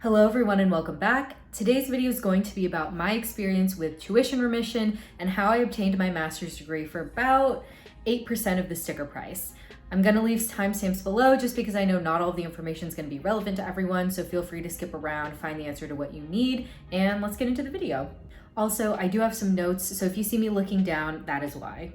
Hello everyone and welcome back. Today's video is going to be about my experience with tuition remission and how I obtained my master's degree for about 8% of the sticker price. I'm going to leave timestamps below just because I know not all of the information is going to be relevant to everyone, so feel free to skip around, find the answer to what you need, and let's get into the video. Also, I do have some notes, so if you see me looking down, that is why.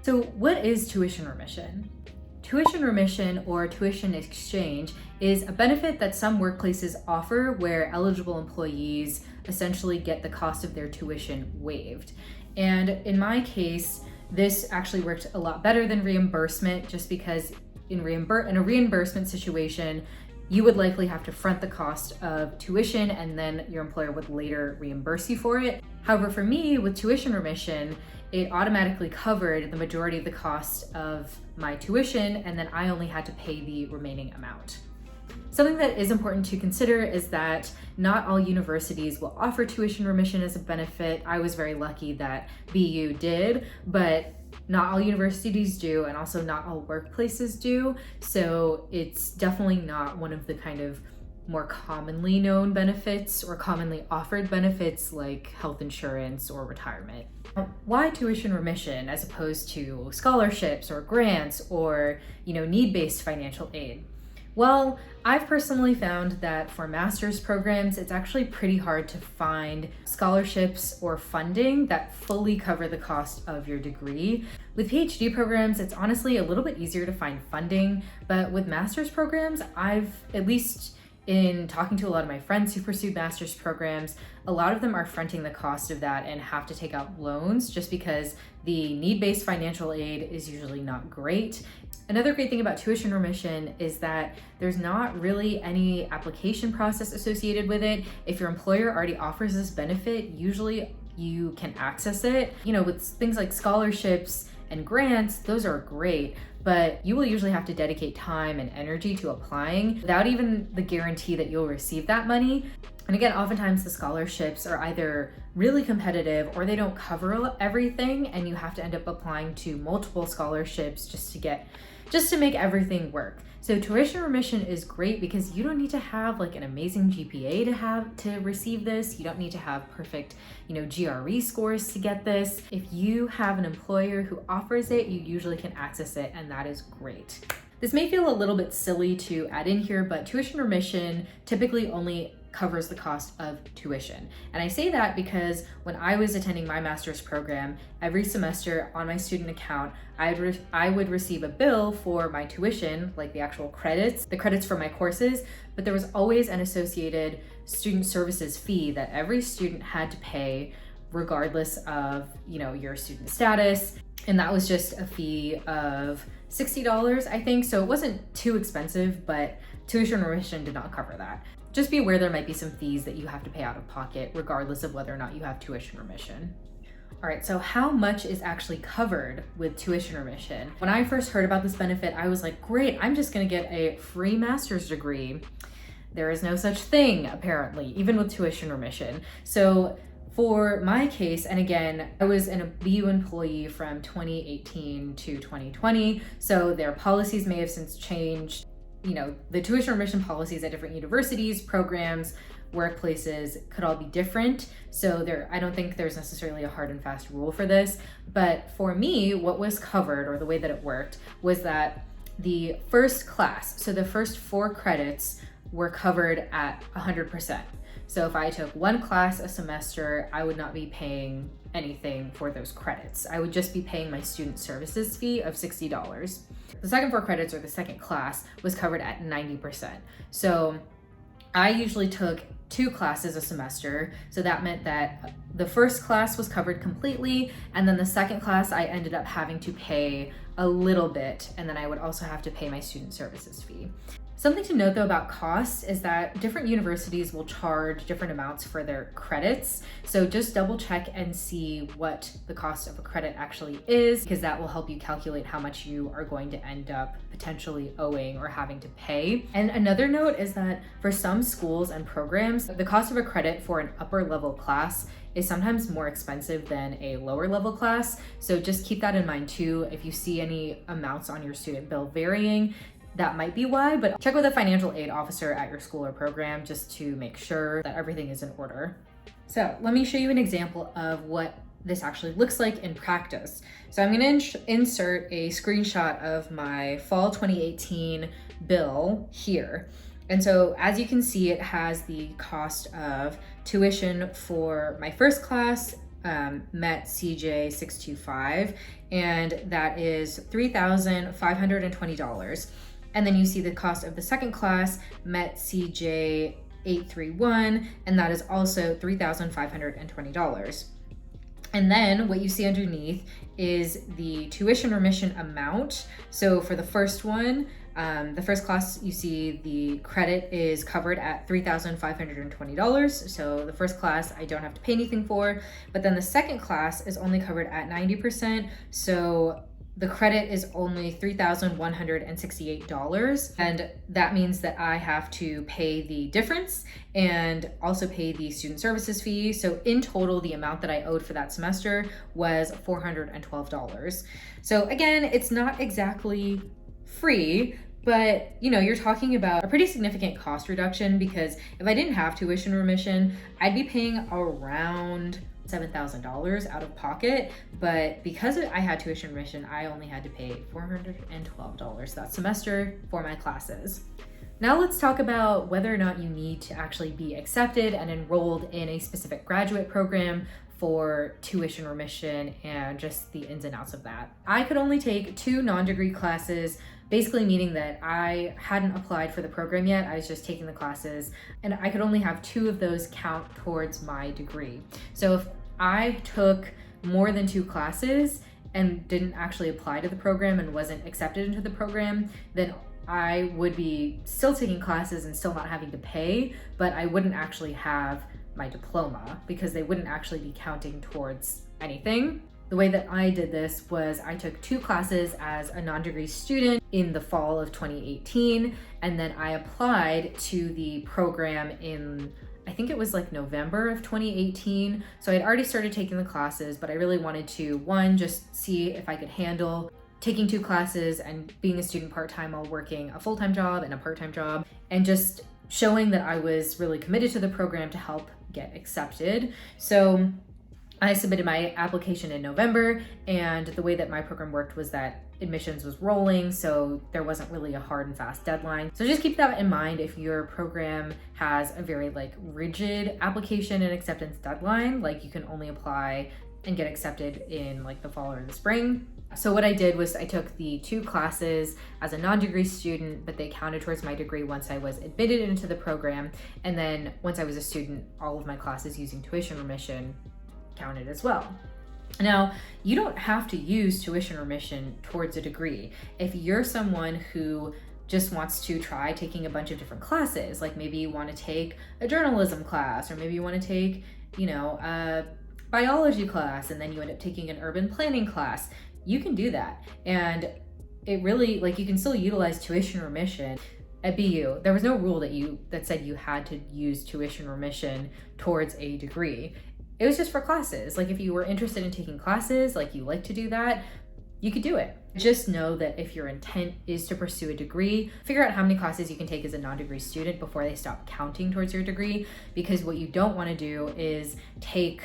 So what is tuition remission? Tuition remission or tuition exchange is a benefit that some workplaces offer where eligible employees essentially get the cost of their tuition waived. And in my case, this actually worked a lot better than reimbursement just because in a reimbursement situation, you would likely have to front the cost of tuition and then your employer would later reimburse you for it. However, for me, with tuition remission, it automatically covered the majority of the cost of my tuition, and then I only had to pay the remaining amount. Something that is important to consider is that not all universities will offer tuition remission as a benefit. I was very lucky that BU did, but not all universities do, and also not all workplaces do. So it's definitely not one of the kind of more commonly known benefits or commonly offered benefits like health insurance or retirement. Why tuition remission as opposed to scholarships or grants or, need-based financial aid? Well, I've personally found that for master's programs, it's actually pretty hard to find scholarships or funding that fully cover the cost of your degree. With PhD programs, it's honestly a little bit easier to find funding, but with master's programs, at least in talking to a lot of my friends who pursued master's programs, a lot of them are fronting the cost of that and have to take out loans just because the need-based financial aid is usually not great. Another great thing about tuition remission is that there's not really any application process associated with it. If your employer already offers this benefit, usually you can access it. With things like scholarships and grants, those are great, but you will usually have to dedicate time and energy to applying without even the guarantee that you'll receive that money. And again, oftentimes the scholarships are either really competitive or they don't cover everything, and you have to end up applying to multiple scholarships just to make everything work. So tuition remission is great because you don't need to have like an amazing GPA to receive this. You don't need to have perfect, GRE scores to get this. If you have an employer who offers it, you usually can access it, and that is great. This may feel a little bit silly to add in here, but tuition remission typically only covers the cost of tuition. And I say that because when I was attending my master's program, every semester on my student account, I would receive a bill for my tuition, like the actual credits, the credits for my courses, but there was always an associated student services fee that every student had to pay regardless of, your student status. And that was just a fee of $60, I think. So it wasn't too expensive, but tuition remission did not cover that. Just be aware there might be some fees that you have to pay out of pocket regardless of whether or not you have tuition remission. All right, so how much is actually covered with tuition remission? When I first heard about this benefit, I was like, great, I'm just gonna get a free master's degree. There is no such thing, apparently, even with tuition remission. So for my case, and again, I was a BU employee from 2018 to 2020, so their policies may have since changed. The tuition remission policies at different universities, programs, workplaces could all be different. So I don't think there's necessarily a hard and fast rule for this. But for me, what was covered, or the way that it worked, was that the first class, so the first 4 credits, were covered at 100%. So if I took one class a semester, I would not be paying anything for those credits. I would just be paying my student services fee of $60. The second 4 credits, or the second class, was covered at 90%. So I usually took 2 classes a semester. So that meant that the first class was covered completely, and then the second class I ended up having to pay a little bit, and then I would also have to pay my student services fee. Something to note though about costs is that different universities will charge different amounts for their credits. So just double check and see what the cost of a credit actually is, because that will help you calculate how much you are going to end up potentially owing or having to pay. And another note is that for some schools and programs, the cost of a credit for an upper level class is sometimes more expensive than a lower level class. So just keep that in mind too. If you see any amounts on your student bill varying, that might be why, but check with a financial aid officer at your school or program just to make sure that everything is in order. So let me show you an example of what this actually looks like in practice. So I'm going to insert a screenshot of my fall 2018 bill here. And so as you can see, it has the cost of tuition for my first class, MET CJ 625, and that is $3,520. And then you see the cost of the second class, MET CJ 831, and that is also $3,520. And then what you see underneath is the tuition remission amount. So for the first one, the first class, you see the credit is covered at $3,520. So the first class, I don't have to pay anything for, but then the second class is only covered at 90%. So the credit is only $3,168, and that means that I have to pay the difference and also pay the student services fee. So in total, the amount that I owed for that semester was $412. So again, it's not exactly free, but you're talking about a pretty significant cost reduction, because if I didn't have tuition remission, I'd be paying around $7,000 out of pocket, but because I had tuition remission, I only had to pay $412 that semester for my classes. Now let's talk about whether or not you need to actually be accepted and enrolled in a specific graduate program for tuition remission and just the ins and outs of that. I could only take 2 non-degree classes, basically meaning that I hadn't applied for the program yet. I was just taking the classes, and I could only have 2 of those count towards my degree. So if I took more than 2 classes and didn't actually apply to the program and wasn't accepted into the program, then I would be still taking classes and still not having to pay, but I wouldn't actually have my diploma because they wouldn't actually be counting towards anything. The way that I did this was I took 2 classes as a non-degree student in the fall of 2018, and then I applied to the program in, I think it was like November of 2018. So I had already started taking the classes, but I really wanted to, one, just see if I could handle taking 2 classes and being a student part-time while working a full-time job and a part-time job, and just showing that I was really committed to the program to help get accepted. So I submitted my application in November, and the way that my program worked was that admissions was rolling, so there wasn't really a hard and fast deadline. So just keep that in mind if your program has a very rigid application and acceptance deadline, you can only apply and get accepted in the fall or the spring. So what I did was I took the 2 classes as a non-degree student, but they counted towards my degree once I was admitted into the program. And then once I was a student, all of my classes using tuition remission counted as well. Now, you don't have to use tuition remission towards a degree. If you're someone who just wants to try taking a bunch of different classes, maybe you want to take a journalism class, or maybe you want to take, a biology class, and then you end up taking an urban planning class, you can do that. And it really, you can still utilize tuition remission. At BU, there was no rule that said you had to use tuition remission towards a degree. It was just for classes. If you were interested in taking classes, you like to do that, you could do it. Just know that if your intent is to pursue a degree, figure out how many classes you can take as a non-degree student before they stop counting towards your degree, because what you don't want to do is take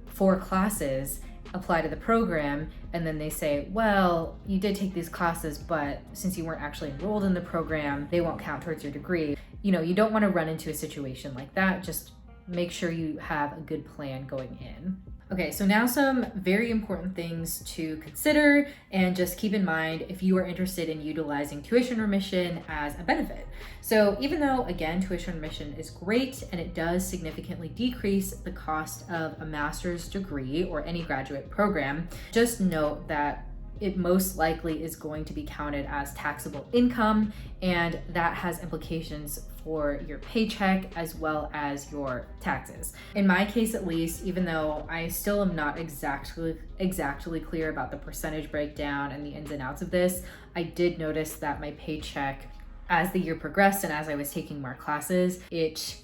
4 classes, apply to the program, and then they say, well, you did take these classes, but since you weren't actually enrolled in the program, they won't count towards your degree. You don't want to run into a situation like that. Just make sure you have a good plan going in. Okay, so now some very important things to consider and just keep in mind if you are interested in utilizing tuition remission as a benefit. So even though, again, tuition remission is great and it does significantly decrease the cost of a master's degree or any graduate program, just note that it most likely is going to be counted as taxable income, and that has implications for your paycheck as well as your taxes. In my case, at least, even though I still am not exactly clear about the percentage breakdown and the ins and outs of this, I did notice that my paycheck, as the year progressed and as I was taking more classes, it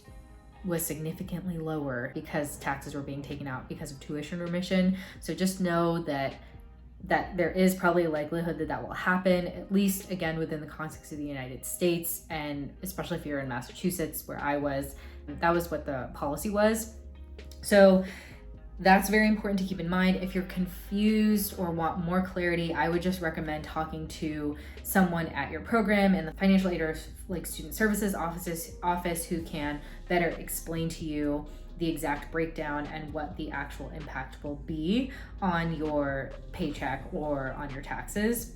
was significantly lower because taxes were being taken out because of tuition remission. So just know that that there is probably a likelihood that that will happen, at least again within the context of the United States, and especially if you're in Massachusetts where I was, that was what the policy was. So that's very important to keep in mind. If you're confused or want more clarity, I would just recommend talking to someone at your program and the financial aid or like student services office who can better explain to you the exact breakdown and what the actual impact will be on your paycheck or on your taxes.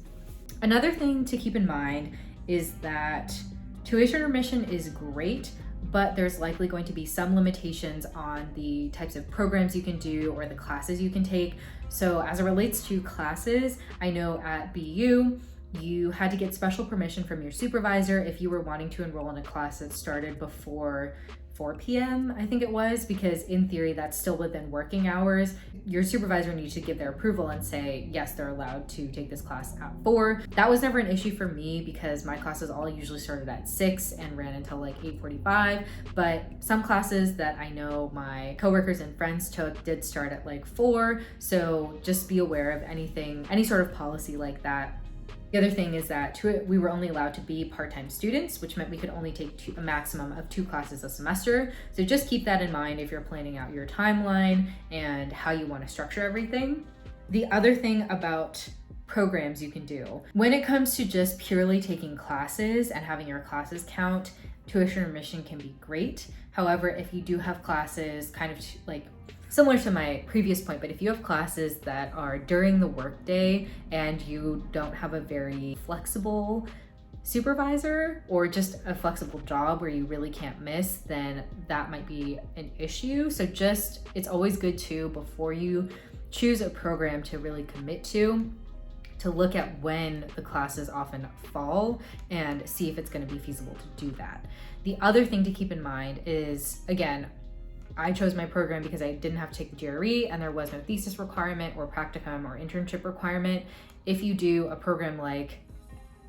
Another thing to keep in mind is that tuition remission is great, but there's likely going to be some limitations on the types of programs you can do or the classes you can take. So as it relates to classes, I know at BU, you had to get special permission from your supervisor if you were wanting to enroll in a class that started before 4 p.m. I think it was, because in theory that's still within working hours. Your supervisor needs to give their approval and say, yes, they're allowed to take this class at 4. That was never an issue for me because my classes all usually started at 6 and ran until like 8:45. But some classes that I know my coworkers and friends took did start at like 4. So just be aware of any sort of policy like that. The other thing is that we were only allowed to be part-time students, which meant we could only take a maximum of 2 classes a semester. So just keep that in mind if you're planning out your timeline and how you want to structure everything. The other thing about programs you can do, when it comes to just purely taking classes and having your classes count, tuition remission can be great. However, if you do have classes kind of like similar to my previous point, but if you have classes that are during the workday and you don't have a very flexible supervisor or just a flexible job where you really can't miss, then that might be an issue. So it's always good to, before you choose a program to really commit to look at when the classes often fall and see if it's going to be feasible to do that. The other thing to keep in mind is, again, I chose my program because I didn't have to take the GRE and there was no thesis requirement or practicum or internship requirement. If you do a program like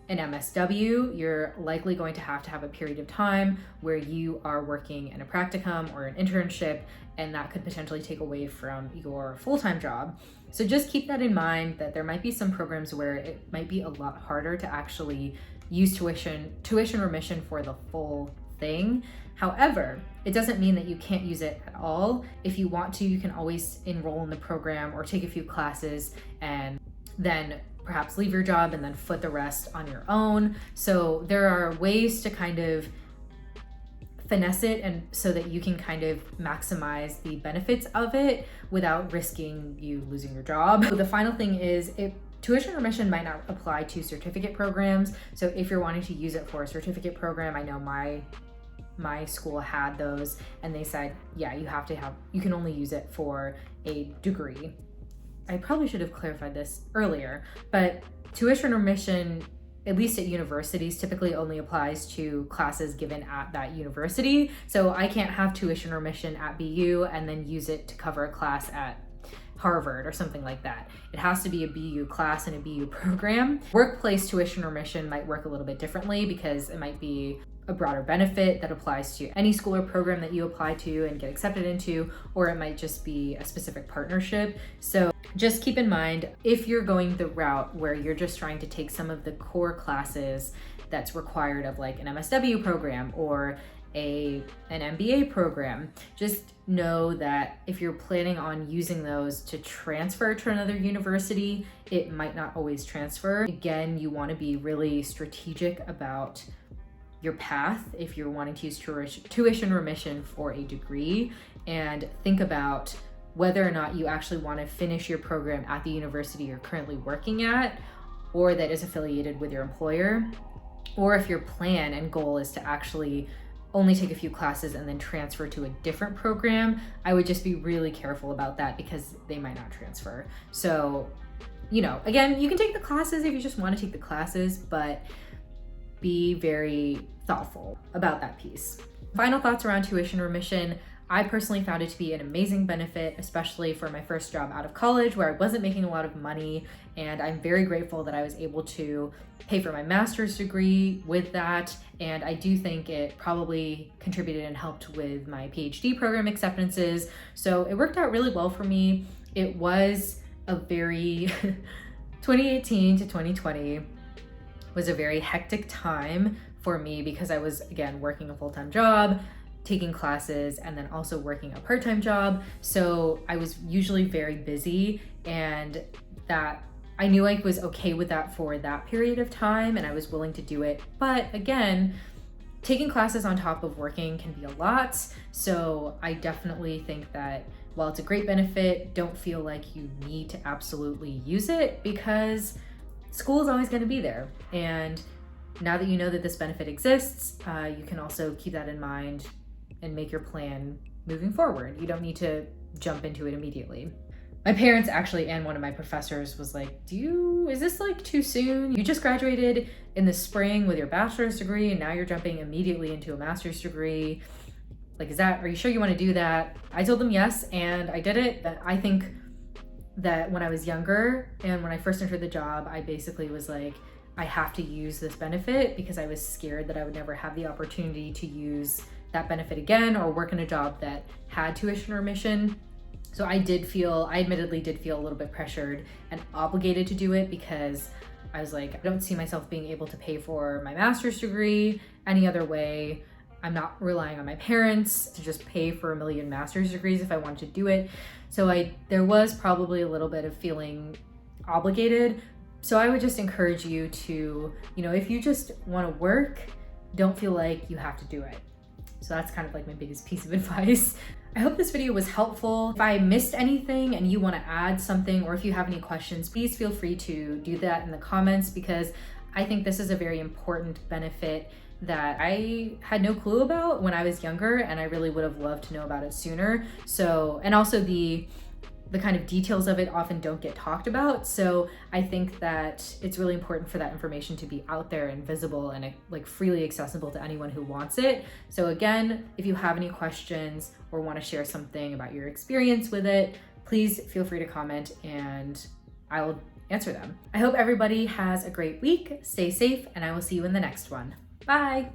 an MSW, you're likely going to have a period of time where you are working in a practicum or an internship, and that could potentially take away from your full-time job. So just keep that in mind, that there might be some programs where it might be a lot harder to actually use tuition remission for the full thing. However, it doesn't mean that you can't use it at all. If you want to, you can always enroll in the program or take a few classes and then perhaps leave your job and then foot the rest on your own. So there are ways to kind of finesse it and so that you can kind of maximize the benefits of it without risking you losing your job. So the final thing is, tuition remission might not apply to certificate programs. So if you're wanting to use it for a certificate program, I know my school had those and they said, yeah, you can only use it for a degree. I probably should have clarified this earlier, but tuition remission, at least at universities, typically only applies to classes given at that university. So I can't have tuition remission at BU and then use it to cover a class at Harvard or something like that. It has to be a BU class and a BU program. Workplace tuition remission might work a little bit differently because it might be a broader benefit that applies to any school or program that you apply to and get accepted into, or it might just be a specific partnership. So just keep in mind, if you're going the route where you're just trying to take some of the core classes that's required of like an MSW program or an MBA program, just know that if you're planning on using those to transfer to another university, it might not always transfer. Again, you want to be really strategic about your path if you're wanting to use tuition remission for a degree, and think about whether or not you actually want to finish your program at the university you're currently working at or that is affiliated with your employer, or if your plan and goal is to actually only take a few classes and then transfer to a different program. I would just be really careful about that because they might not transfer. So, again, you can take the classes if you just want to take the classes, but be very thoughtful about that piece. Final thoughts around tuition remission. I personally found it to be an amazing benefit, especially for my first job out of college where I wasn't making a lot of money. And I'm very grateful that I was able to pay for my master's degree with that. And I do think it probably contributed and helped with my PhD program acceptances. So it worked out really well for me. It was a very 2018 to 2020 was a very hectic time for me because I was, again, working a full-time job, taking classes, and then also working a part-time job. So I was usually very busy, and that I knew I was okay with that for that period of time, and I was willing to do it. But again, taking classes on top of working can be a lot. So I definitely think that while it's a great benefit, don't feel like you need to absolutely use it, because school is always going to be there. And now that you know that this benefit exists, you can also keep that in mind and make your plan moving forward. You don't need to jump into it immediately. My parents actually, and one of my professors was like, is this like too soon? You just graduated in the spring with your bachelor's degree and now you're jumping immediately into a master's degree. Like, are you sure you want to do that? I told them yes, and I did it. But I think that when I was younger and when I first entered the job, I basically was like, I have to use this benefit because I was scared that I would never have the opportunity to use that benefit again or work in a job that had tuition remission. So I admittedly did feel a little bit pressured and obligated to do it, because I was like, I don't see myself being able to pay for my master's degree any other way. I'm not relying on my parents to just pay for a million master's degrees if I wanted to do it. So there was probably a little bit of feeling obligated. So I would just encourage you to, if you just want to work, don't feel like you have to do it. So that's kind of like my biggest piece of advice. I hope this video was helpful. If I missed anything and you want to add something, or if you have any questions, please feel free to do that in the comments, because I think this is a very important benefit that I had no clue about when I was younger, and I really would have loved to know about it sooner. So, and also the kind of details of it often don't get talked about. So I think that it's really important for that information to be out there and visible and like freely accessible to anyone who wants it. So again, if you have any questions or want to share something about your experience with it, please feel free to comment and I will answer them. I hope everybody has a great week. Stay safe, and I will see you in the next one. Bye.